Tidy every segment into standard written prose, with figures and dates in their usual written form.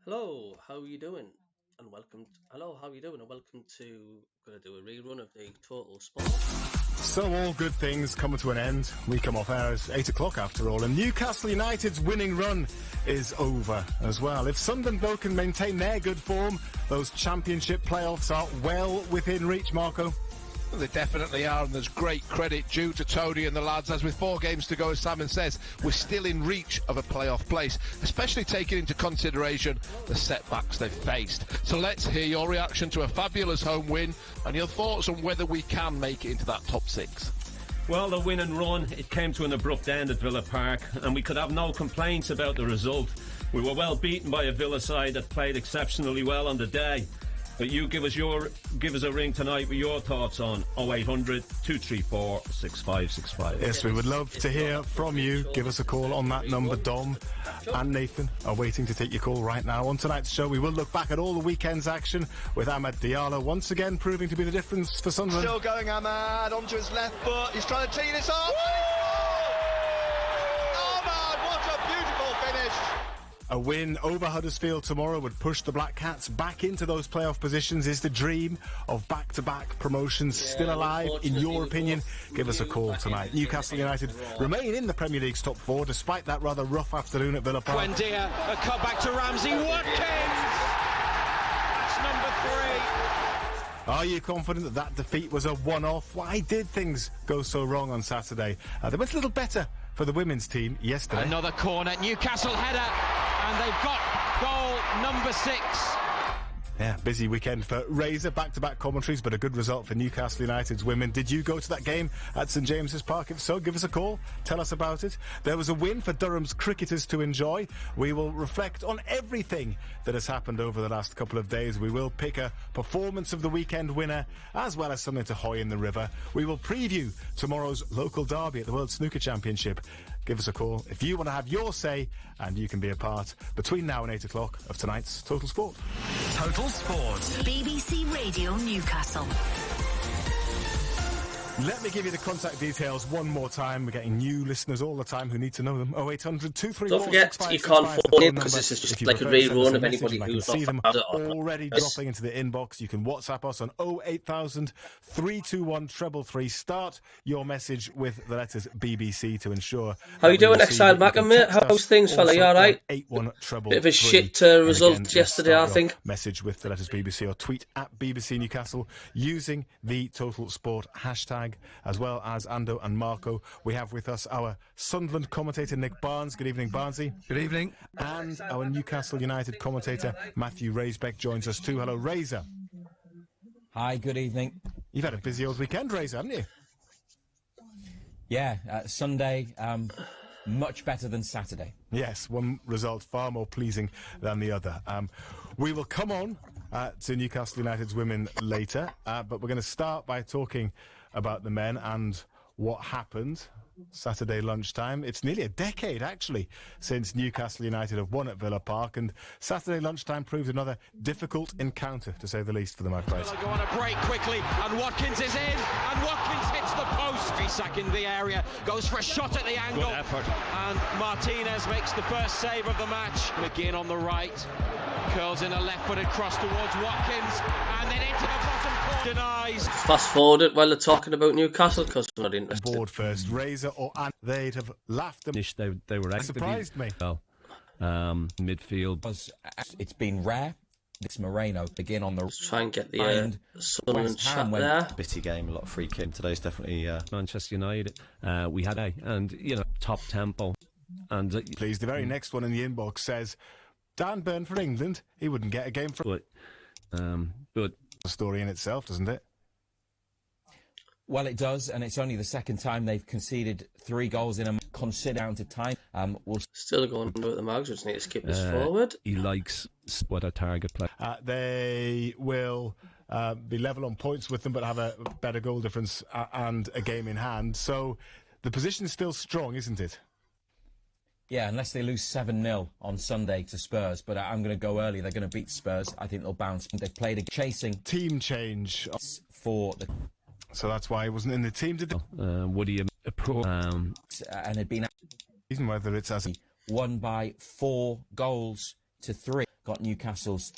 Hello, how are you doing? And welcome. Hello, how are you doing? And welcome to. Going to do a rerun of the Total Sport. So all good things coming to an end. We come off air at 8 o'clock after all, and Newcastle United's winning run is over as well. If Sunderland though can maintain their good form, those championship playoffs are well within reach, Marco. Well, they definitely are, and there's great credit due to Tony and the lads, as with 4 games to go, as Simon says, we're still in reach of a playoff place, especially taking into consideration the setbacks they've faced. So let's hear your reaction to a fabulous home win and your thoughts on whether we can make it into that top 6. Well, the win and run, it came to an abrupt end at Villa Park, and we could have no complaints about the result. We were well beaten by a Villa side that played exceptionally well on the day. But you give us a ring tonight with your thoughts on 0800 234 6565. Yes, we would love to hear from you. Give us a call on that number. Dom and Nathan are waiting to take your call right now. On tonight's show, we will look back at all the weekend's action with Ahmed Diallo once again proving to be the difference for Sunderland. Still going, Ahmed, onto his left foot. He's trying to tee this off. Ahmed, what a beautiful finish. A win over Huddersfield tomorrow would push the Black Cats back into those playoff positions. Is the dream of back-to-back promotions still alive, in your opinion? Give us a call tonight. Newcastle United remain in the Premier League's top 4, despite that rather rough afternoon at Villa Park. Buendia, a cut back to Ramsey. Watkins! That's number 3. Are you confident that that defeat was a one-off? Why did things go so wrong on Saturday? They went a little better for the women's team yesterday. Another corner, Newcastle header. And they've got goal number 6. Yeah, busy weekend for Razor, back-to-back commentaries, but a good result for Newcastle United's women. Did you go to that game at St James's Park? If so, give us a call. Tell us about it. There was a win for Durham's cricketers to enjoy. We will reflect on everything that has happened over the last couple of days. We will pick a performance of the weekend winner, as well as something to hoy in the river. We will preview tomorrow's local derby at the World Snooker Championship. Give us a call if you want to have your say, and you can be a part between now and 8 o'clock of tonight's Total Sport. Total Sport. BBC Radio Newcastle. Let me give you the contact details one more time. We're getting new listeners all the time who need to know them. 0800 234 Don't forget, you can't phone in because this is just like a rerun of anybody who's not them found it already dropping into the inbox. You can WhatsApp us on 08000 321 333. Start your message with the letters BBC to ensure. How you doing, Exile Mackham, mate? How's things, fella? You alright? Bit of a shit result yesterday, I think. Message with the letters BBC or tweet at BBC Newcastle using the Total Sport hashtag. As well as Ando and Marco. We have with us our Sunderland commentator Nick Barnes. Good evening, Barnesy. Good evening. And our Newcastle United commentator Matthew Raisbeck joins us too. Hello, Razor. Hi, good evening. You've had a busy old weekend, Razor, haven't you? Yeah, Sunday, much better than Saturday. Yes, one result far more pleasing than the other. We will come on to Newcastle United's women later, but we're going to start by talking about the men and what happened Saturday lunchtime. It's nearly a decade, actually, since Newcastle United have won at Villa Park, and Saturday lunchtime proved another difficult encounter, to say the least, for the Magpies. Go on a break quickly, and Watkins is in, and Watkins hits the post. Isak in the area, goes for a shot at the angle. Good effort. And Martinez makes the first save of the match. McGinn on the right, curls in a left-footed cross towards Watkins, and then into the bottom corner. Denies. Fast forward it while they're talking about Newcastle because we're not interested. Board first, Razor or Anne, they'd have laughed them. They were surprised me. Well, midfield. It's been rare. It's Moreno again on the. Let's try and get the Sunderland chat there. Bitty game, a lot of free kick. Today's definitely Manchester United. We had and top tempo. And please, the very next one in the inbox says Dan Burn for England. He wouldn't get a game for. But a story in itself, doesn't it? Well, it does, and it's only the second time they've conceded 3 goals in a considerable amount of time. We'll still going to do it. The Mags just need to skip this forward. He likes what a target play. They will be level on points with them, but have a better goal difference and a game in hand. So the position's still strong, isn't it? Yeah, unless they lose 7-0 on Sunday to Spurs. But I'm going to go early. They're going to beat Spurs. I think they'll bounce. They've played a chasing team change for the... So that's why he wasn't in the team, did they? Woody and had been... Whether it's as... Won by 4 goals to 3. Got Newcastle's...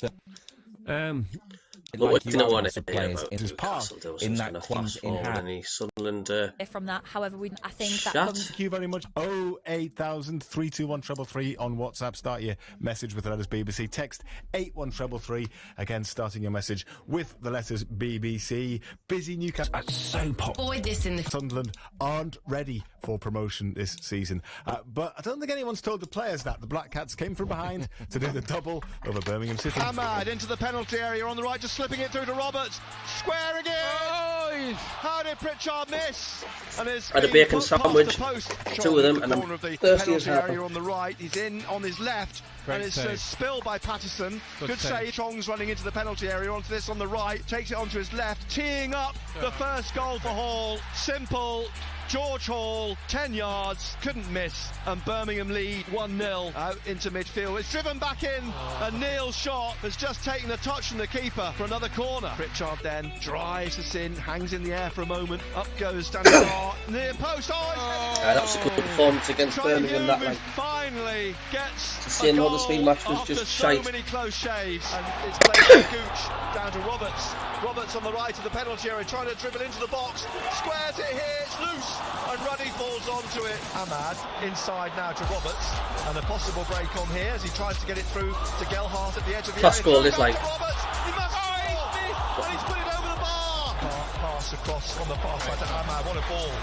Like you know what players in his part in that Queen's in hand. Sunderland from that. However, I think that comes. Thank you very much. 08000 321 333 on WhatsApp. Start your message with the letters BBC. Text 81333. Again, starting your message with the letters BBC. Busy Newcastle. That's so pop. Boy, this in the Sunderland aren't ready for promotion this season. But I don't think anyone's told the players that. The Black Cats came from behind to do the double over Birmingham City. Ahmad into the penalty area on the right, just slipping it through to Roberts, squaring it. Oh, how did Pritchard miss? And had a bacon sandwich, 2 of them, and corner of the penalty area on the right. He's in on his left, and it's a spill by Patterson. Good save. Chong's running into the penalty area onto this on the right, takes it onto his left, teeing up the first goal for Hall. Simple. George Hall, 10 yards, couldn't miss, and Birmingham lead 1-0 out into midfield. It's driven back in, and Neil's shot has just taken the touch from the keeper for another corner. Pritchard then drives us in, hangs in the air for a moment, up goes Danny Hart, near post. That was a good performance against Birmingham. That like finally gets the same Huddersfield match was just shite. So many close shaves, and it's played by Gooch down to Roberts. Roberts on the right of the penalty area, trying to dribble into the box, squares it here, it's loose. And Ruddy falls onto it. Ahmad inside now to Roberts, and a possible break on here as he tries to get it through to Gelhardt at the edge of the area. Goal is like Roberts, he must score, and he's put it over the bar. Pass across on the far side to Ahmad. What a ball!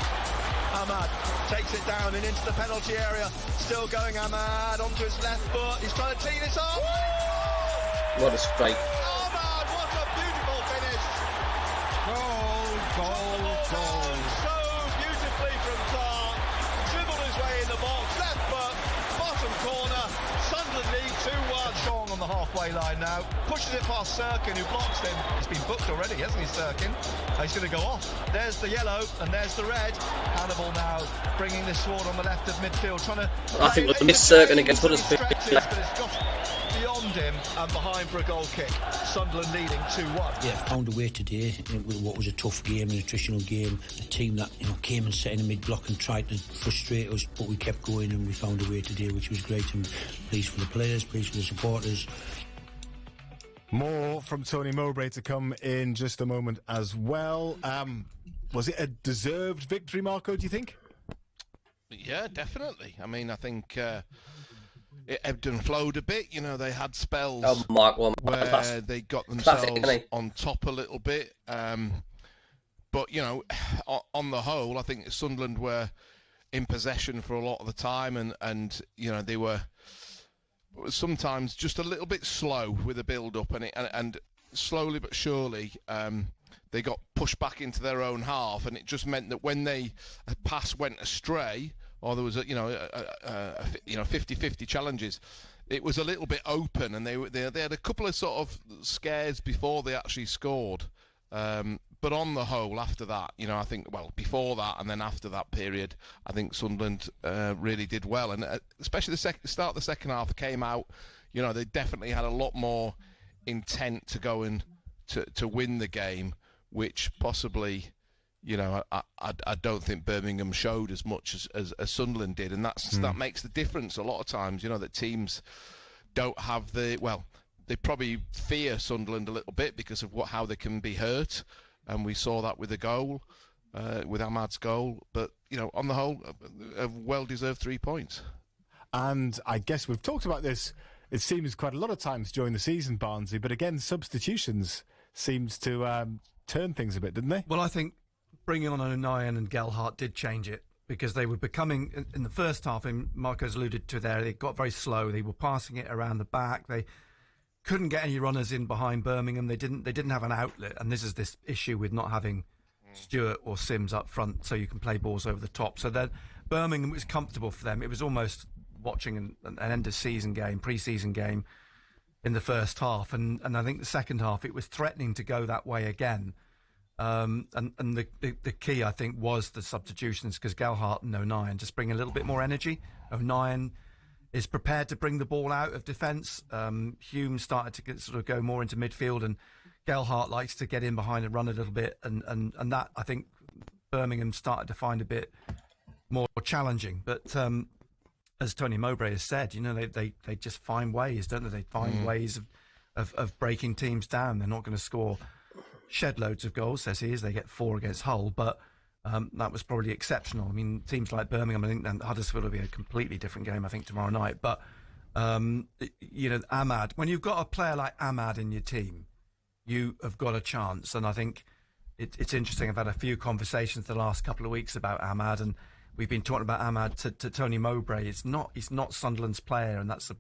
Ahmad takes it down and into the penalty area. Still going Ahmad onto his left foot. He's trying to tee this up. What a strike! Ahmad, what a beautiful finish! Goal! On the halfway line now, pushes it past Sirkin, who blocks him. He's been booked already, hasn't he, Sirkin? He's going to go off. There's the yellow, and there's the red. Hannibal now bringing this forward on the left of midfield, trying to... I think we'll miss Sirkin against Huddersfield. But it's got beyond him and behind for a goal kick. Sunderland leading 2-1. Yeah, found a way today with what was a tough game, an attritional game. A team that came and sat in the mid-block and tried to frustrate us, but we kept going and we found a way today, which was great. And pleased for the players, pleased for the supporters. More from Tony Mowbray to come in just a moment as well. Was it a deserved victory, Marco, do you think? Yeah, definitely. I mean, I think it ebbed and flowed a bit. They had spells where they got themselves on top a little bit. But, on the whole, I think Sunderland were in possession for a lot of the time, and they were sometimes just a little bit slow with the build-up, and slowly but surely they got pushed back into their own half, and it just meant that when a pass went astray, or there was 50-50 challenges, it was a little bit open, and they had a couple of sort of scares before they actually scored. But on the whole, after that, I think, before that and then after that period, I think Sunderland really did well. And especially the start of the second half came out, they definitely had a lot more intent to go and to win the game, which possibly, I don't think Birmingham showed as much as Sunderland did. And that makes the difference a lot of times, that teams don't have they probably fear Sunderland a little bit because of how they can be hurt. And we saw that with the goal, with Ahmad's goal. But, on the whole, a well-deserved 3 points. And I guess we've talked about this, it seems, quite a lot of times during the season, Barnsley. But again, substitutions seems to turn things a bit, didn't they? Well, I think bringing on O'Nien and Gelhardt did change it, because they were becoming, in the first half, and Marco's alluded to there, they got very slow. They were passing it around the back. They couldn't get any runners in behind Birmingham. They didn't have an outlet, and this is this issue with not having Stewart or Sims up front, so you can play balls over the top. So then Birmingham was comfortable for them. It was almost watching an end of season game, pre-season game. in the first half, and I think the second half it was threatening to go that way again. And the key, I think, was the substitutions, because Gelhardt and O'Nien just bring a little bit more energy. O'Nien is prepared to bring the ball out of defence. Hume started to sort of go more into midfield, and Gelhardt likes to get in behind and run a little bit, and that, I think, Birmingham started to find a bit more challenging. But as Tony Mowbray has said, they just find ways, don't they? They find ways of breaking teams down. They're not going to score shed loads of goals, says he, as they get 4 against Hull, but that was probably exceptional. I mean, teams like Birmingham, I think, and Huddersfield will be a completely different game, I think, tomorrow night. But, Ahmad, when you've got a player like Ahmad in your team, you have got a chance. And I think it's interesting. I've had a few conversations the last couple of weeks about Ahmad, and we've been talking about Ahmad to Tony Mowbray. He's not Sunderland's player, and that's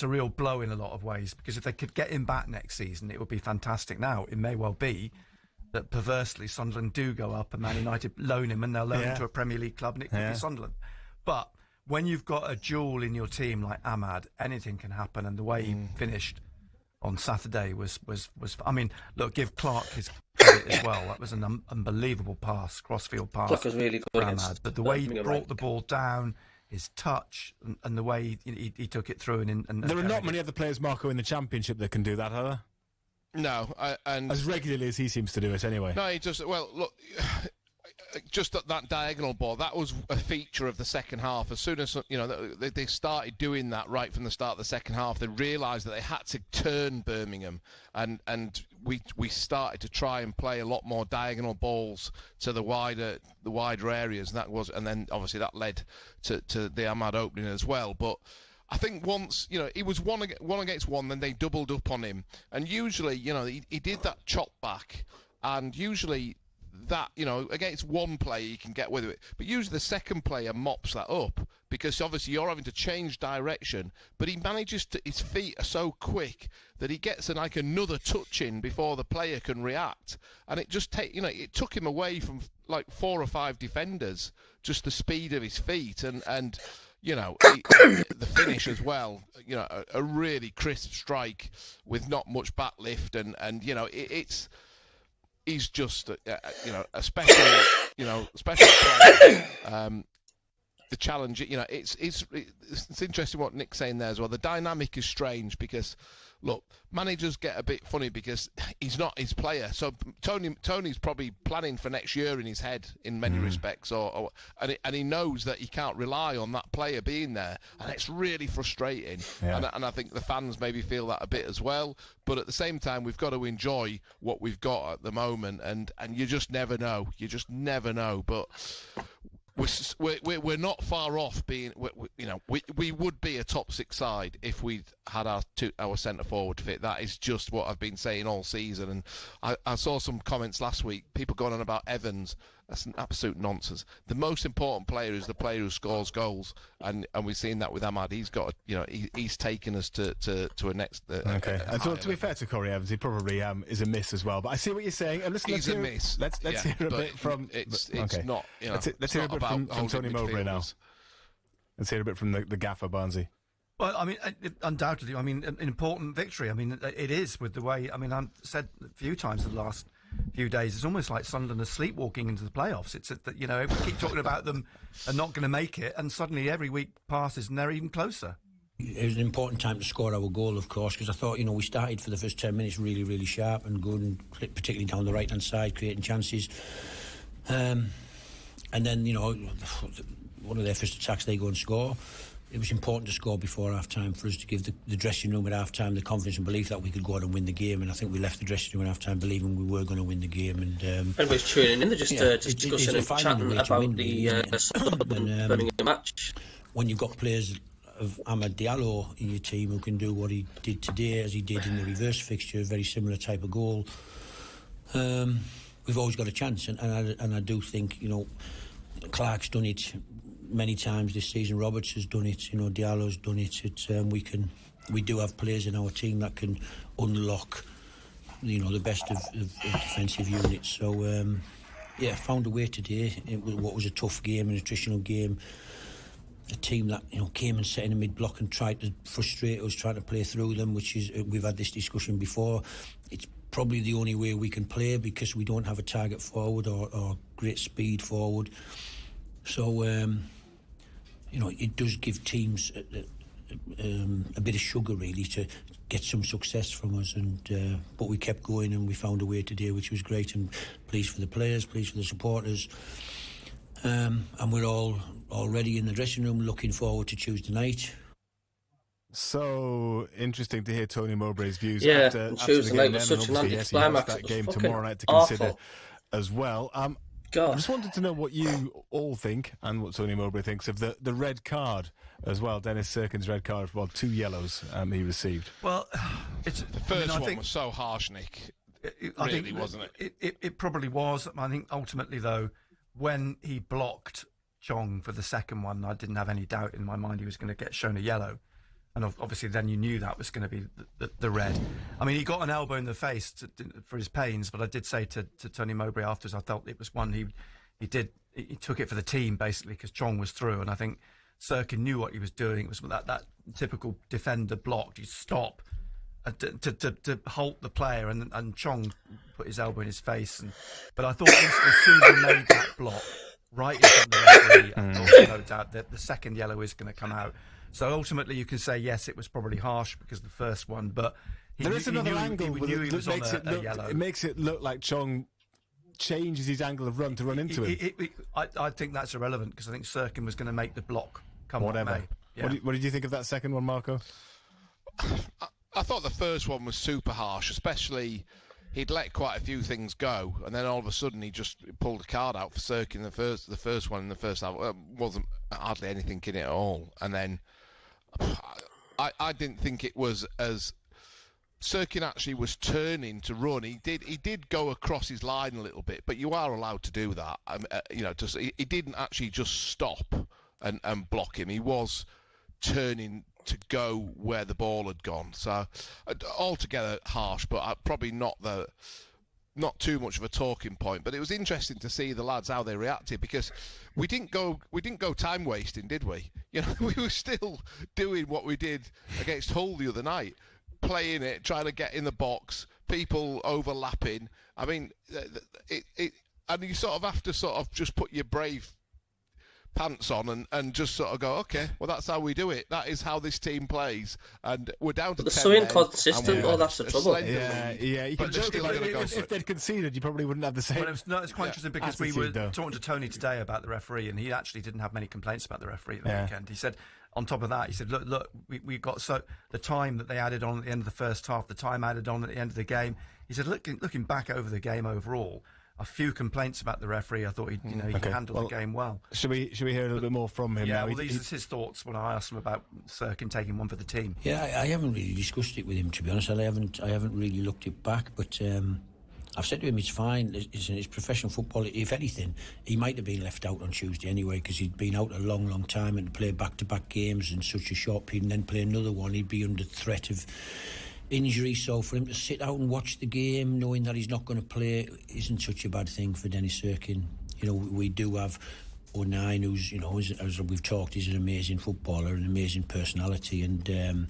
a real blow in a lot of ways, because if they could get him back next season, it would be fantastic. Now, it may well be that perversely Sunderland do go up and Man United loan him, and they'll loan him to a Premier League club, and it could be Sunderland. But when you've got a jewel in your team like Ahmad, anything can happen, and the way he finished on Saturday was I mean, look, give Clark his credit as well. That was an unbelievable pass, crossfield pass. Clark was really good for Ahmad, but the way he brought the ball down, his touch, and the way he took it through, and there are not many other players, Marco, in the Championship that can do that, are there? No, and as regularly as he seems to do it, anyway. No, he just look. Just that diagonal ball, that was a feature of the second half. As soon as they started doing that right from the start of the second half, they realised that they had to turn Birmingham, and we started to try and play a lot more diagonal balls to the wider areas. And then obviously that led to the Ahmad opening as well. But I think once, he was one against one, then they doubled up on him, and usually, he did that chop back, and usually that, against one player you can get with it, but usually the second player mops that up, because obviously you're having to change direction, but he manages to, his feet are so quick that he gets another touch in before the player can react, and it just it took him away from like 4 or 5 defenders, just the speed of his feet, and the finish as well, a really crisp strike with not much back lift, and he's just a special player. The challenge, it's interesting what Nick's saying there as well. The dynamic is strange because, look, managers get a bit funny because he's not his player. So Tony's probably planning for next year in his head in many respects, and he knows that he can't rely on that player being there, and it's really frustrating. Yeah. And I think the fans maybe feel that a bit as well. But at the same time, we've got to enjoy what we've got at the moment, and you just never know. You just never know. But we're not far off being, we would be a top 6 side if we had our centre forward fit. That is just what I've been saying all season. And I saw some comments last week, people going on about Evans. That's an absolute nonsense. The most important player is the player who scores goals, and we've seen that with Ahmad. He's got, he's taken us to a next. Okay. And so, to be fair to Corey Evans, he probably is a miss as well. But I see what you're saying. And listen, he's a miss. Let's hear a bit from. It's not. Let's hear a bit from Tony Mowbray now. Let's hear a bit from the gaffer, Barnsley. Well, I mean, undoubtedly, an important victory. I mean, it is, with the way. I mean, I've said a few times in the last few days, it's almost like Sunderland are sleepwalking into the playoffs. It's that, we keep talking about them and not going to make it, and suddenly every week passes and they're even closer. It was an important time to score our goal, of course, because I thought, we started for the first 10 minutes really, really sharp and good, and particularly down the right-hand side, creating chances. And then, one of their first attacks, they go and score. It was important to score before half-time for us to give the dressing room at half-time the confidence and belief that we could go out and win the game, and I think we left the dressing room at half-time believing we were going to win the game. And everybody's tuning in, they're just discussing and chatting about the Birmingham match. When you've got players of Amad Diallo in your team who can do what he did today, as he did in the reverse fixture, a very similar type of goal, we've always got a chance, and I do think, Clark's done it many times this season. Roberts has done it. Diallo's done it. We do have players in our team that can unlock, the best of defensive units. So, found a way today. What was a tough game, an attritional game. a team that came and sat in the mid block and tried to frustrate us, trying to play through them, which is we've had this discussion before. It's probably the only way we can play because we don't have a target forward or great speed forward. So it does give teams a bit of sugar really to get some success from us, and but we kept going and we found a way today, which was great, and pleased for the players, pleased for the supporters, and we're all already in the dressing room looking forward to Tuesday night. So interesting to hear Tony Mowbray's views after Tuesday the game. Was such an anticlimax. That game tomorrow night to awful. consider as well. I just wanted to know what you all think and what Tony Mowbray thinks of the red card as well. Dennis Cirkin's red card, 2 yellows he received. Well, the first one was so harsh, Nick. Wasn't it? It probably was. I think ultimately, though, when he blocked Chong for the second one, I didn't have any doubt in my mind he was going to get shown a yellow. And obviously then you knew that was going to be the red. I mean, he got an elbow in the face for his pains, but I did say to Tony Mowbray afterwards, I felt it was one he took it for the team, basically, because Chong was through. And I think Cirkin knew what he was doing. It was that typical defender block. You stop to halt the player, and Chong put his elbow in his face. But I thought as soon as he made that block, right in front of the referee, I thought, no doubt, that the second yellow is going to come out. So ultimately, you can say yes, it was probably harsh because of the first one, but there is another angle yellow. It makes it look like Chong changes his angle of run to run into him. I think that's irrelevant because I think Cirkin was going to make the block come whatever. What may. Yeah. What did you think of that second one, Marco? I thought the first one was super harsh, especially he'd let quite a few things go, and then all of a sudden he just pulled a card out for Cirkin. The first one in the first half wasn't hardly anything in it at all, and then I didn't think it was as Cirkin actually was turning to run. He did go across his line a little bit, but you are allowed to do that. He didn't actually just stop and block him. He was turning to go where the ball had gone. So altogether harsh, but probably not too much of a talking point. But it was interesting to see the lads how they reacted, because we didn't go time wasting, did we? We were still doing what we did against Hull the other night, playing it, trying to get in the box, people overlapping. I mean, and you sort of have to just put your brave pants on and just sort of go, okay, well, that's how we do it. That is how this team plays, and we're down to 10 so inconsistent. That's the trouble. Yeah. You can joke about it. If they'd conceded, you probably wouldn't have the same. Well, it's quite interesting because we were talking to Tony today about the referee, and he actually didn't have many complaints about the referee at the weekend. He said, on top of that, he said, look, we got the time that they added on at the end of the first half, the time added on at the end of the game. He said, looking back over the game overall, a few complaints about the referee. I thought he handled the game well. Should we hear a little bit more from him now? Well, these are his thoughts when I asked him about Cirkin taking one for the team. Yeah, I haven't really discussed it with him, to be honest. I haven't really looked it back, but I've said to him it's fine. It's professional football. If anything, he might have been left out on Tuesday anyway, because he'd been out a long, long time, and to play back-to-back games in such a short period and then play another one, he'd be under threat of injury. So for him to sit out and watch the game knowing that he's not going to play isn't such a bad thing for Dennis Cirkin. We do have O'Nien, who's as we've talked, is an amazing footballer, an amazing personality, and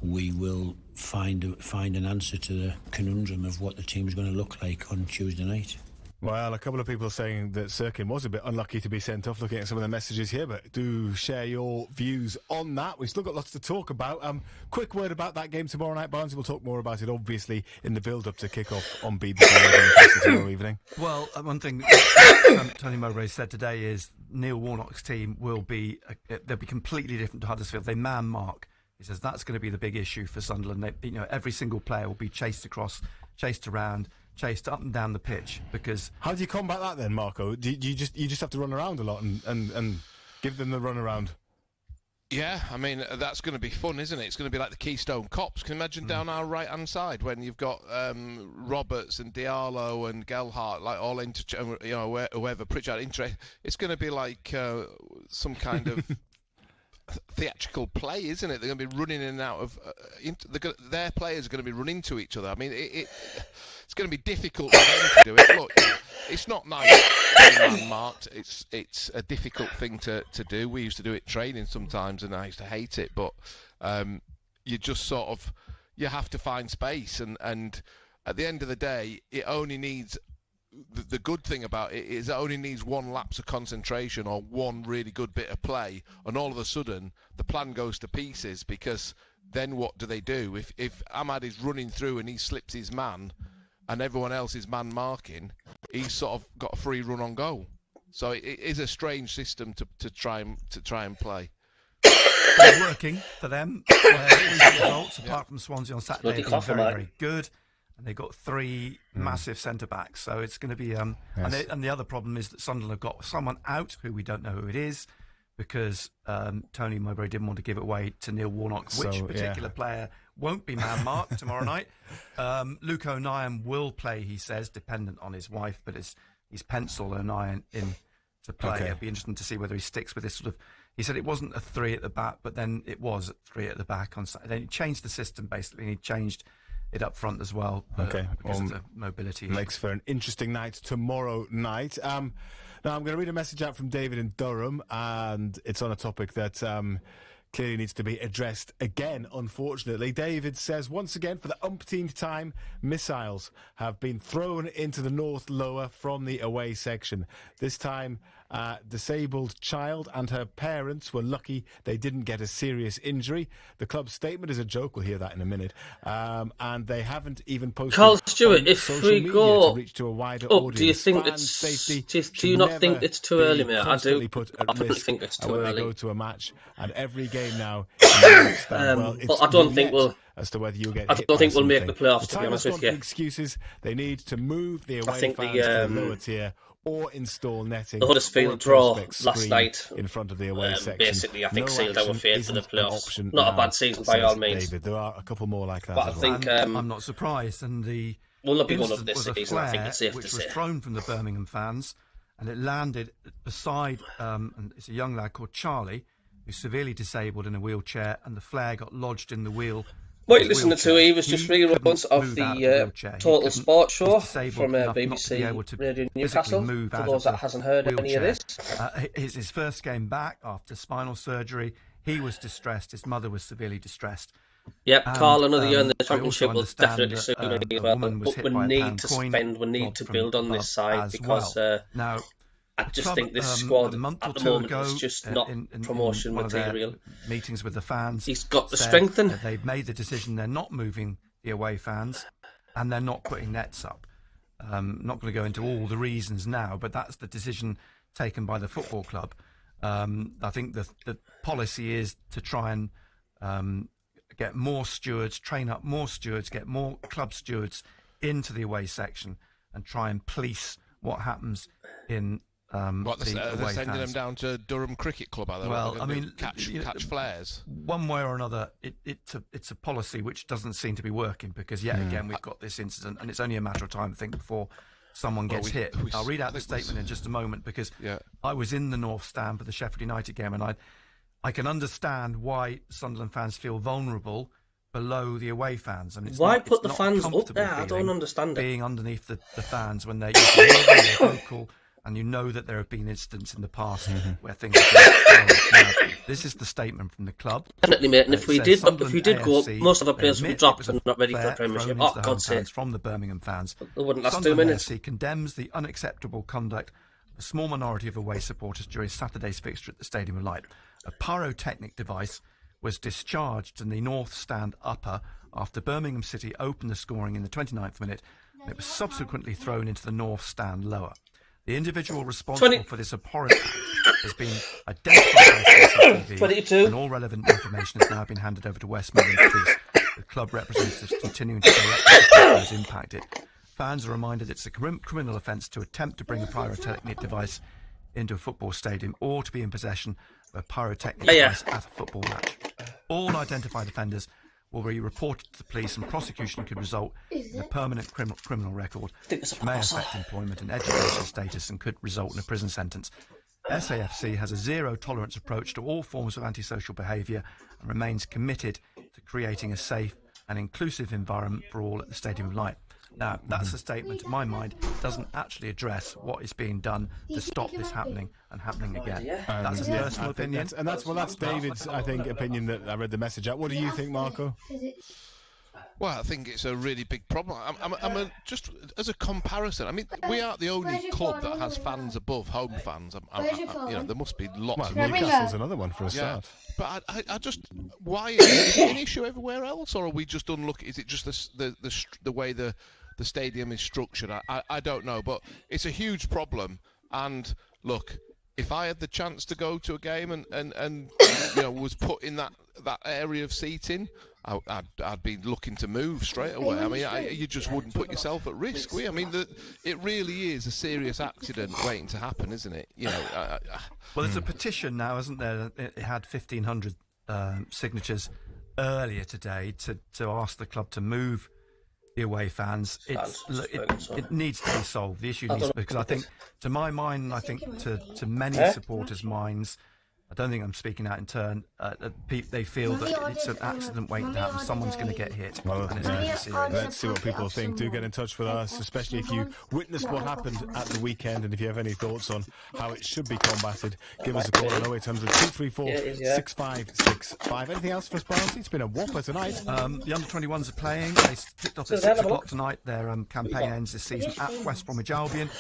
we will find an answer to the conundrum of what the team's going to look like on Tuesday night. Well, a couple of people saying that Cirkin was a bit unlucky to be sent off, looking at some of the messages here, but do share your views on that. We've still got lots to talk about. Quick word about that game tomorrow night, Barnes. We'll talk more about it, obviously, in the build-up to kick-off on BBC tomorrow evening. Well, one thing Tony Mowbray said today is Neil Warnock's team will be they'll be completely different to Huddersfield. They man mark. He says that's going to be the big issue for Sunderland. Every single player will be chased across, chased around, chased up and down the pitch. Because how do you combat that then, Marco? Do you just have to run around a lot and give them the run around? Yeah, I mean, that's going to be fun, isn't it? It's going to be like the Keystone Cops. Can you imagine down our right-hand side when you've got Roberts and Diallo and Gelhardt, like all whoever, Pritchard, it's going to be like some kind of theatrical play, isn't it? They're going to be running in and out of their players are going to be running into each other. I mean, it's going to be difficult for them to do it. Look, it's not nice being man-marked. It's a difficult thing to do. We used to do it training sometimes, and I used to hate it. But you just sort of you have to find space, and at the end of the day, it only needs. The good thing about it is it only needs one lapse of concentration or one really good bit of play, and all of a sudden the plan goes to pieces, because then what do they do? If Ahmad is running through and he slips his man and everyone else is man marking, he's sort of got a free run on goal. So it is a strange system to try and play. It's working for them. The results, apart from Swansea on Saturday, have been very, very good. And they've got three massive centre-backs, so it's going to be... Yes. And the other problem is that Sunderland have got someone out who we don't know who it is, because Tony Mowbray didn't want to give it away to Neil Warnock, which particular player won't be man-marked tomorrow night. Luke O'Nien will play, he says, dependent on his wife, but he's penciled O'Nien in to play. Okay. It'll be interesting to see whether he sticks with this sort of... He said it wasn't a 3 at the back, but then it was a 3 at the back on Saturday. Then he changed the system, basically, and he changed it up front as well. Because of the mobility. Makes for an interesting night tomorrow night. Now, I'm going to read a message out from David in Durham, and it's on a topic that clearly needs to be addressed again, unfortunately. David says, once again, for the umpteenth time, missiles have been thrown into the North Lower from the away section. This time, disabled child and her parents were lucky they didn't get a serious injury. The club's statement is a joke. We'll hear that in a minute. And they haven't even posted Carl Stewart, if we go to reach to a wider up, audience. do you think Fan it's safety do you not think it's too early, mate? I do. Put at I risk think it's too when early. they go to a match, and every game now. But I don't think we'll. As to whether you'll get. I don't think we'll make the playoffs. To be honest with you, excuses. They need to move the away think fans the, to the lower tier, or install netting. The Huddersfield draw last night in front of the away section. Basically, I think sealed our fate for the playoffs. Not now, a bad season by all means. David, there are a couple more like that. But I think I'm not surprised. And the will not be one of incident this was a season. I think flare it's safe which to was say. thrown from the Birmingham fans, and it landed beside. And it's a young lad called Charlie, who's severely disabled in a wheelchair, and the flare got lodged in the wheel. What you're listening to, he was just reruns of the Total Sport Show from BBC Radio Newcastle, for those that hasn't heard any of this. His first game back after spinal surgery, he was distressed, his mother was severely distressed. Yep, Carl, another year in the Championship will definitely suit me as well, but we need to build on this side, because now, I just think this squad at the moment ago, is just not promotion material. Meetings with the fans. He's got the strength in. They've made the decision they're not moving the away fans, and they're not putting nets up. Not going to go into all the reasons now, but that's the decision taken by the football club. I think the policy is to try and get more stewards, train up more stewards, get more club stewards into the away section, and try and police what happens in. They're sending them down to Durham Cricket Club, are they? Well, I mean, catch flares. One way or another, it's a policy which doesn't seem to be working, because yet again we've got this incident, and it's only a matter of time, I think, before someone gets hit. I'll read out the statement in just a moment, because I was in the North Stand for the Sheffield United game, and I can understand why Sunderland fans feel vulnerable below the away fans, and why put the fans up there? I don't understand it. Being underneath the fans when they're vocal. And you know that there have been incidents in the past where things have been now, this is the statement from the club. Definitely, mate. And if we did go up, most of our players would drop and not ready for the Premiership. Oh, God's sake. From the Birmingham fans. It wouldn't last 2 minutes. AFC condemns the unacceptable conduct of a small minority of away supporters during Saturday's fixture at the Stadium of Light. A pyrotechnic device was discharged in the North Stand upper after Birmingham City opened the scoring in the 29th minute, and it was subsequently thrown into the North Stand lower. The individual responsible for this abhorrent act has been identified by CCTV, and all relevant information has now been handed over to West Midlands Police, with club representatives continuing to directly support those impacted. Fans are reminded it's a criminal offence to attempt to bring a pyrotechnic device into a football stadium, or to be in possession of a pyrotechnic device at a football match. All identified offenders will be reported to the police, and prosecution could result in a permanent criminal record, which may affect employment and education status and could result in a prison sentence. SAFC has a zero-tolerance approach to all forms of antisocial behaviour and remains committed to creating a safe and inclusive environment for all at the Stadium of Light. Now, that's a statement, in my mind, doesn't actually address what is being done to stop this happening and happening again. That's a personal opinion. That's David's, I think, opinion that I read the message out. What do you think, Marco? Well, I think it's a really big problem. Just as a comparison, I mean, we aren't the only club that has fans above home fans. There must be lots. Well, Newcastle's another one for a start. But I just, why is it an issue everywhere else, or are we just unlucky? Is it just the way the stadium is structured? I don't know, but it's a huge problem. And look, if I had the chance to go to a game and was put in that area of seating, I'd be looking to move straight away. I mean, you just wouldn't put yourself at risk. I mean, it really is a serious accident waiting to happen, isn't it? Well, there's a petition now, isn't there? It had 1,500 signatures earlier today to ask the club to move the away fans. It needs to be solved. The issue needs, because I think, to my mind, and I think to many supporters' minds, I don't think I'm speaking out in turn. They feel that it's an accident waiting to happen. Someone's going to get hit. Well, let's see what people think. Do get in touch with us, especially if you witnessed what happened at the weekend, and if you have any thoughts on how it should be combated. Give us a call on 0800 234 6565. Anything else for us, Barnsley? It's been a whopper tonight. The under-21s are playing. They kicked off at 6 o'clock tonight. Their campaign ends this season at West Bromwich Albion.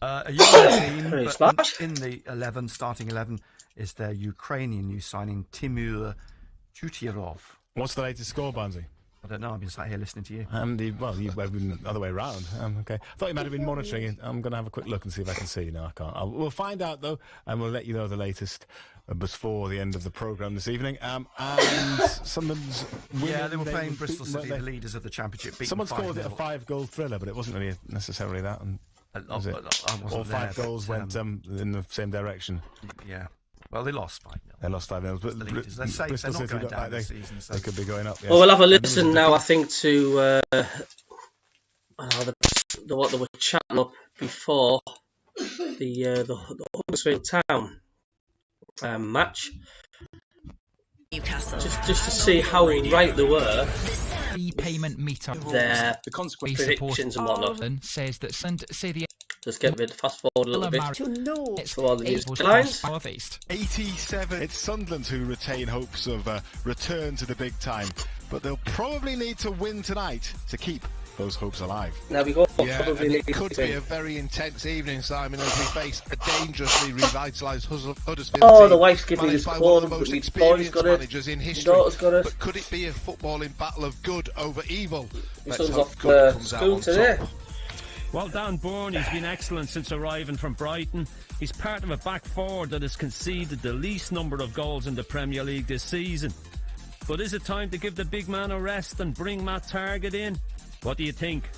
A young team, but in the starting 11, is their Ukrainian new signing, Timur Chutirov. What's the latest score, Barnsley? I don't know. I've been sat here listening to you. You've been the other way around. Okay. I thought you might have been monitoring it. I'm going to have a quick look and see if I can see. No, I can't. We'll find out, though, and we'll let you know the latest before the end of the programme this evening. And Sunderland's winning. Yeah, they were playing Bristol City, the leaders of the Championship. Someone called it a 5-goal thriller, but it wasn't really necessarily that. All 5 goals went in the same direction. Yeah. Well, they lost 5-0. They lost 5-0. But they're safe. Bristol City look like they could be going up. Yes. Well, we'll have a listen now, I think, to what they were chatting up before the Huddersfield Town match. Newcastle. Just to see how right they were. Payment meter. Their predictions and whatnot. Says that just get rid, fast forward a little bit. For all the news headlines. 87. It's Sunderland who retain hopes of return to the big time, but they'll probably need to win tonight to keep those hopes alive. Now we go. It could be a very intense evening, Simon, as we face a dangerously revitalised Huddersfield team. The wife's giving his one of the most experienced managers in history. But could it be a footballing battle of good over evil? Let's hope good comes out on today. Top. Well, Dan Bourne, he's been excellent since arriving from Brighton. He's part of a back four that has conceded the least number of goals in the Premier League this season. But is it time to give the big man a rest and bring Matt Targett in? What do you think?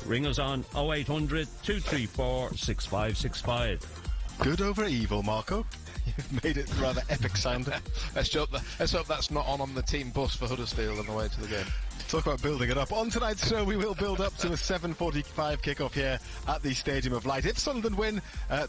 Ring us on 0800 234 6565. Good over evil, Marco. You've made it rather epic sound. Let's hope that's not on the team bus for Huddersfield on the way to the game. Talk about building it up. On tonight's show, we will build up to a 7:45 kick-off here at the Stadium of Light. If Sunderland win,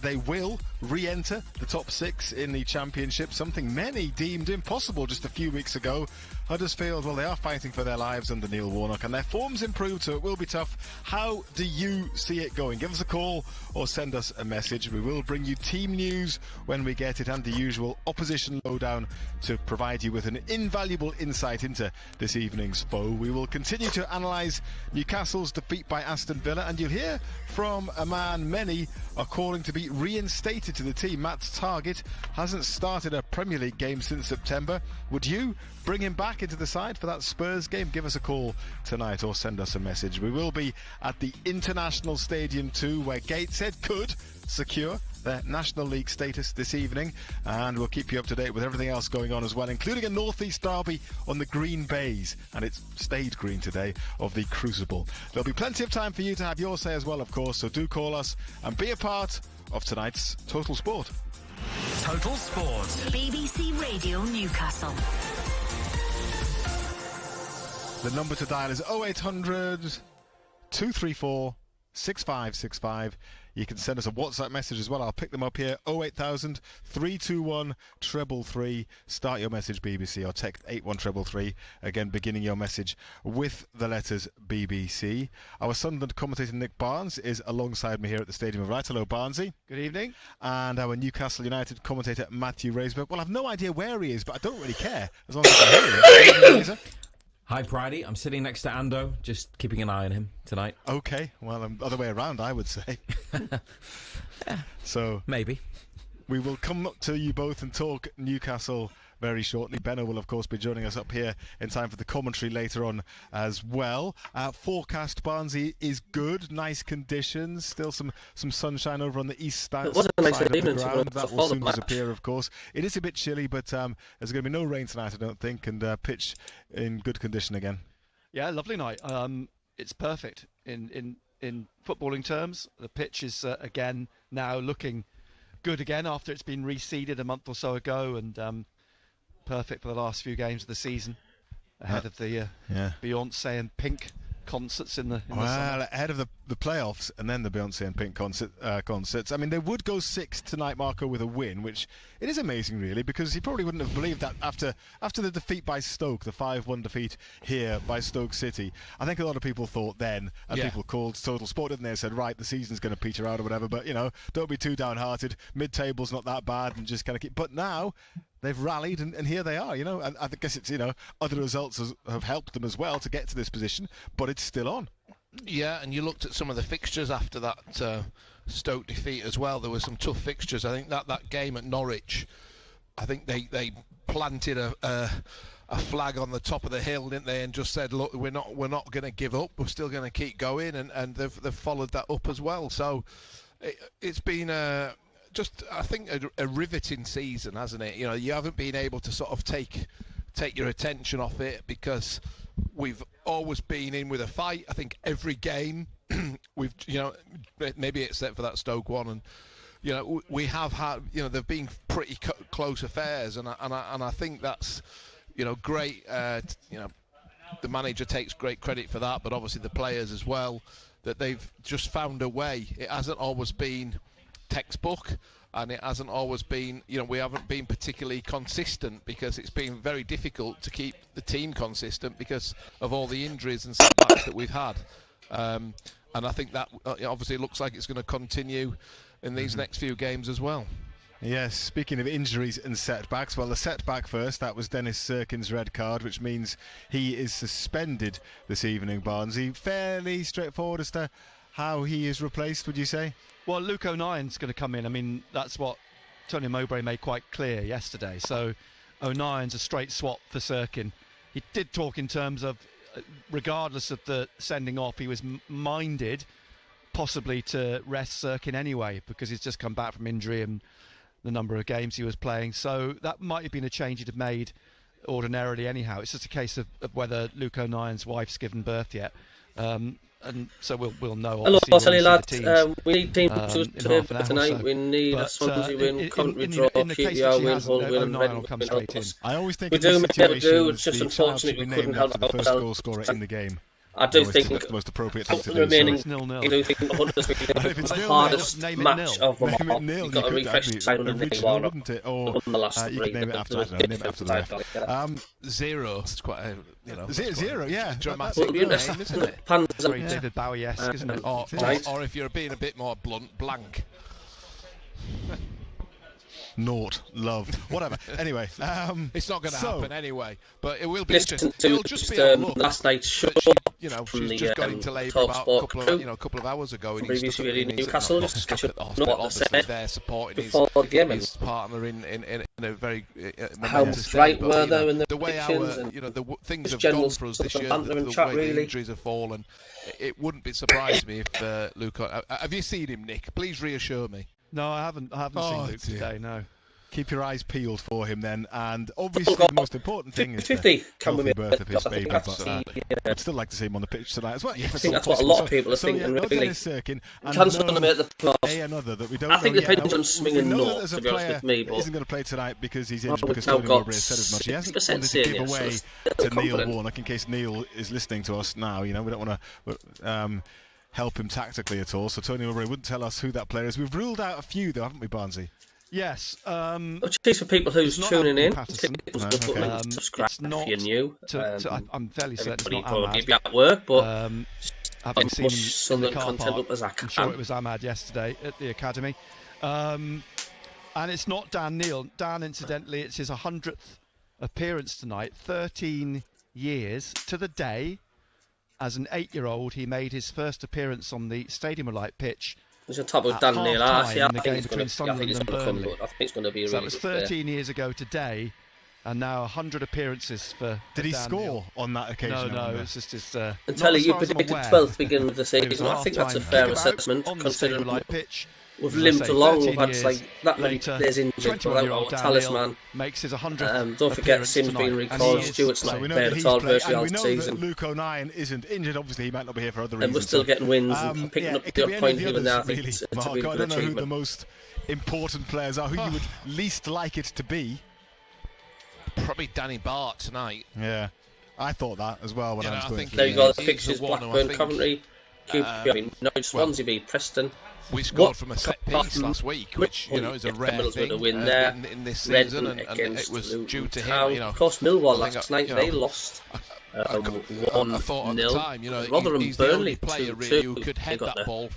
they will re-enter the top 6 in the Championship, something many deemed impossible just a few weeks ago. Huddersfield, well, they are fighting for their lives under Neil Warnock, and their form's improved, so it will be tough. How do you see it going? Give us a call or send us a message. We will bring you team news when we get it, and the usual opposition lowdown to provide you with an invaluable insight into this evening's foe. We will continue to analyse Newcastle's defeat by Aston Villa, and you'll hear from a man many are calling to be reinstated to the team. Matt Targett hasn't started a Premier League game since September. Would you bring him back into the side for that Spurs game? Give us a call tonight or send us a message. We will be at the International Stadium too, where Gateshead could secure their National League status this evening, and we'll keep you up to date with everything else going on as well, including a North-East derby on the green bays, and it's stayed green today, of the Crucible. There'll be plenty of time for you to have your say as well, of course, so do call us and be a part of tonight's Total Sport. Total Sport. BBC Radio Newcastle. The number to dial is 0800 234 6565. You can send us a WhatsApp message as well. I'll pick them up here. 08000 321 333. Start your message BBC or text 81333. Again, beginning your message with the letters BBC. Our Sunderland commentator Nick Barnes is alongside me here at the Stadium of Light. Hello, Barnesy. Good evening. And our Newcastle United commentator Matthew Raisberg. Well, I've no idea where he is, but I don't really care as long as I can hear him. Hi, Pridey. I'm sitting next to Ando, just keeping an eye on him tonight. Okay, well, other way around, I would say. Yeah, so maybe. We will come up to you both and talk Newcastle very shortly. Benno will, of course, be joining us up here in time for the commentary later on as well. Forecast, Barnesy, is good. Nice conditions. Still some sunshine over on the east side of the ground. That will soon disappear, of course. It is a bit chilly, but there's going to be no rain tonight, I don't think, and pitch in good condition again. Yeah, lovely night. It's perfect in footballing terms. The pitch is, again, now looking good again after it's been reseeded a month or so ago, and perfect for the last few games of the season ahead of the Beyonce and Pink concerts in the summer. Ahead of the playoffs and then the Beyonce and Pink concerts. I mean, they would go 6 tonight, Marco, with a win, which it is amazing, really, because you probably wouldn't have believed that after the defeat by Stoke, the 5-1 defeat here by Stoke City. I think a lot of people thought then, and people called Total Sport, didn't they? Said, right, the season's going to peter out or whatever, but, don't be too downhearted. Mid-table's not that bad, and just kind of keep... But now... They've rallied, and here they are, and I guess it's, other results have helped them as well to get to this position, but it's still on. Yeah, and you looked at some of the fixtures after that Stoke defeat as well. There were some tough fixtures. I think that game at Norwich, I think they planted a flag on the top of the hill, didn't they, and just said, look, we're not going to give up. We're still going to keep going, and they've followed that up as well. So it's been I think a riveting season, hasn't it? You haven't been able to sort of take your attention off it because we've always been in with a fight. I think every game we've, maybe except for that Stoke one, and we have had, they've been pretty close affairs, and I think that's, great. The manager takes great credit for that, but obviously the players as well, that they've just found a way. It hasn't always been textbook, and it hasn't always been, we haven't been particularly consistent because it's been very difficult to keep the team consistent because of all the injuries and setbacks that we've had, and I think that obviously looks like it's going to continue in these next few games as well. Yes, speaking of injuries and setbacks, well, the setback first, that was Dennis Serkin's red card, which means he is suspended this evening, Barnesy. Fairly straightforward as to how he is replaced, would you say? Well, Luke O'Nien's going to come in. I mean, that's what Tony Mowbray made quite clear yesterday. So O'Nien's a straight swap for Serkin. He did talk in terms of, regardless of the sending off, he was minded possibly to rest Serkin anyway because he's just come back from injury and the number of games he was playing. So that might have been a change he'd have made ordinarily anyhow. It's just a case of whether Luke O'Nien's wife's given birth yet. And so we'll know. Hello, I'll tell you, lads. We need team tonight. We need a Swansea win, Coventry draw, QPR win, Hull win, and Reading win. I always think we do, it's just unfortunate we couldn't help the first goal scorer in the game. I do think that's the most appropriate thing to do. Remaining, nil-nil. I do think the hardest match of them all. You've got to refresh the side on the nil, wouldn't it? Or the last you could name it after the ref. 0. It's quite a, zero, yeah. Dramatic name, isn't it? Very David Bowie-esque, isn't it? Or if you're being a bit more blunt, blank. Naught, love, whatever. Anyway, it's not going to happen anyway, but it will be interesting. It'll just be a look. Last night's show, she's just got into labour about a couple of hours ago. And BBC Radio Newcastle, just to catch up on what they said there supporting before the game, his partner in a very how right were there in the way our the things have gone for us this year, the way the injuries have fallen. It wouldn't be surprised me if Luke. Have you seen him, Nick? Please reassure me. No, I haven't seen Luke today, no. Keep your eyes peeled for him then, and obviously the most important thing is the healthy birth of his baby, but I'd still like to see him on the pitch tonight as well. I think that's what a lot of people are thinking, really. Chances going to make the playoffs. I think the pendulum's swinging north, to be honest with me, but isn't going to play tonight because he's injured, because Tony Mowbray has said as much. He hasn't wanted to give away to Neil Warnock, in case Neil is listening to us now. We don't want to... help him tactically at all. So Tony Mowbray wouldn't tell us who that player is. We've ruled out a few, though, haven't we, Barnsley? Yes. Just for people who's tuning in, subscribe if you're new. I'm fairly certain it's not probably Ahmad. be at work, but having seen much him in the Sunderland car content park, up as I I'm can. sure it was Ahmad yesterday at the academy. And it's not Dan Neil. Dan, incidentally, it's his 100th appearance tonight. 13 years to the day. As an 8-year-old, he made his first appearance on the Stadium of Light pitch. He's on top of Dan Neil. I think it's going to be a so really it was good 13 years ago today, and now 100 appearances for. Did he Dan score Neil. on that occasion? No, it's just his. Until you predicted 12th beginning of the season. I think that's a fair assessment, considering Light pitch. we've limped along. We've had like that many later, players injured without a talisman. Makes his 100th. Don't forget Sim's been recalled. Stewart's not played at all virtually all season. We know that Luke O'Nien isn't injured. Obviously, he might not be here for other reasons. And we're still getting wins and picking up the odd point here and there. I think really, it's a Mark, really good I don't know who achievement. the most important players are. Who you would least like it to be? Probably Danny Bart tonight. Yeah, I thought that as well when I was going through. There you go, the fixtures: Blackburn, Coventry, Swansea beat Preston. We scored from a set piece last week, which is a rare thing in this season, and it was due to him. Of course, Millwall last night they lost. I thought at the time, Rotherham, he's Burnley, the only player really who could head that ball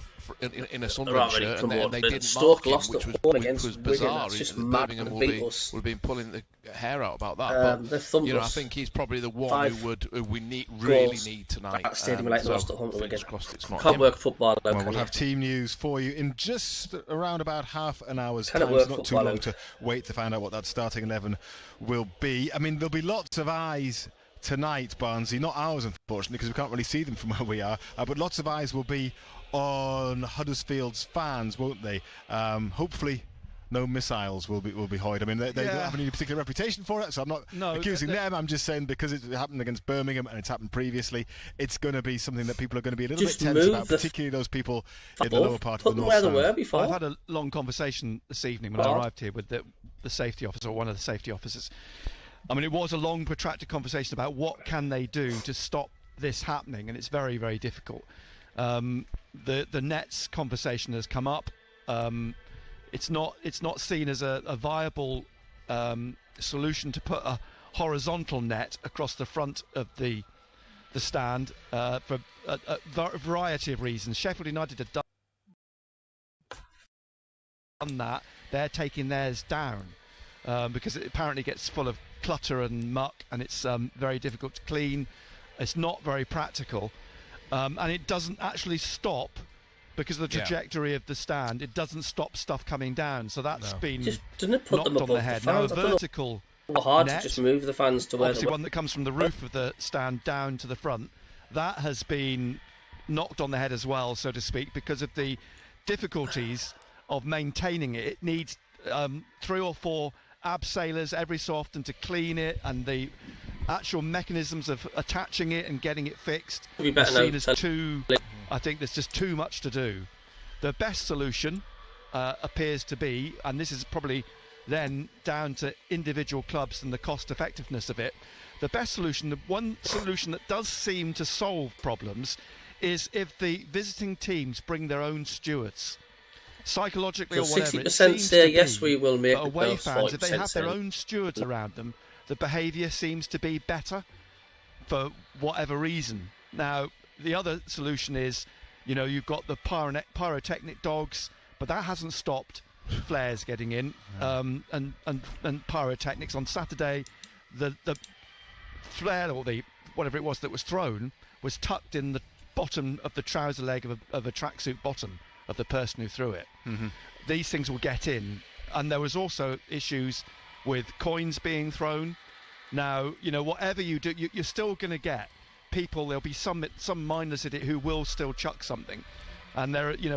in a Sunderland shirt, and they didn't Stoke mark lost him, which was bizarre. Birmingham will be pulling the hair out about that. But I think he's probably the one who we really need tonight. At Stadium Light lost at home again. Can't Can't work football. Well, we'll have team news for you in just around about half an hour's time. It's not too long to wait to find out what that starting 11 will be. I mean, there'll be lots of eyes tonight, Barnsley, not ours unfortunately, because we can't really see them from where we are, but lots of eyes will be on Huddersfield's fans, won't they? Hopefully no missiles will be hoyed. I mean, they don't have any particular reputation for it, so I'm not accusing them. I'm just saying because it happened against Birmingham and it's happened previously, it's going to be something that people are going to be a little bit tense about, particularly those people in the lower part of the north stand. I've had a long conversation this evening when I arrived here with the safety officer, or one of the safety officers. I mean, it was a long, protracted conversation about what can they do to stop this happening, and it's very, very difficult. The nets conversation has come up. It's not seen as a viable solution to put a horizontal net across the front of the stand for a variety of reasons. Sheffield United have done that. They're taking theirs down because it apparently gets full of clutter and muck, and it's very difficult to clean. It's not very practical, and it doesn't actually stop because of the trajectory of the stand. It doesn't stop stuff coming down, so that's been knocked on the head. Now a vertical net, to just move the fans to where obviously one that comes from the roof of the stand down to the front, that has been knocked on the head as well, so to speak, because of the difficulties of maintaining it. It needs 3 or 4 abseilers every so often to clean it, and the actual mechanisms of attaching it and getting it fixed are seen as too. I think there's just too much to do. The best solution appears to be, and this is probably then down to individual clubs and the cost effectiveness of it, the best solution, the one solution that does seem to solve problems, is if the visiting teams bring their own stewards. Psychologically or whatever, 60% say yes, we will make away fans, if they have their own stewards around them, the behaviour seems to be better for whatever reason. Now, the other solution is, you've got the pyrotechnic dogs, but that hasn't stopped flares getting in, and pyrotechnics. On Saturday, the flare, or the whatever it was that was thrown, was tucked in the bottom of the trouser leg of a tracksuit bottom of the person who threw it. These things will get in, and there was also issues with coins being thrown. Now, whatever you do, you're still going to get people. There'll be some mindless idiot who will still chuck something, and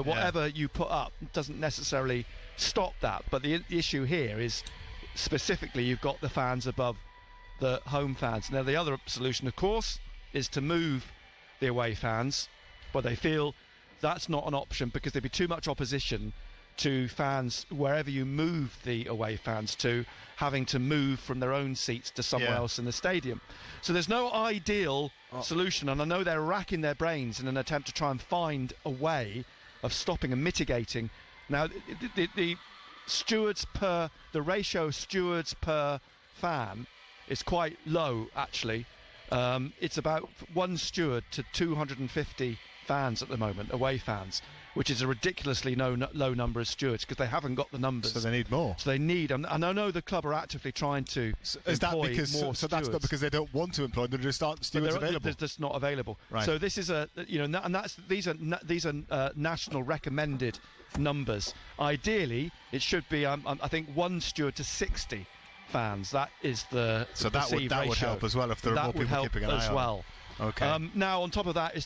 whatever you put up doesn't necessarily stop that. But the issue here is specifically you've got the fans above the home fans. Now, the other solution, of course, is to move the away fans, but they feel that's not an option because there'd be too much opposition to fans, wherever you move the away fans to, having to move from their own seats to somewhere else in the stadium. So there's no ideal solution, and I know they're racking their brains in an attempt to try and find a way of stopping and mitigating. Now, the ratio of stewards per fan is quite low, actually. It's about 1 steward to 250 fans at the moment, away fans, which is a ridiculously low number of stewards because they haven't got the numbers. So they need more. So they need, and I know the club are actively trying to employ more stewards. So that's not because they don't want to employ them; there just aren't stewards available. They're just not available. Right. So this is these are national recommended numbers. Ideally, it should be I think 1 steward to 60 fans. That is the that would help as well if there are more people keeping an eye on. That would help as well. Okay. Now on top of that is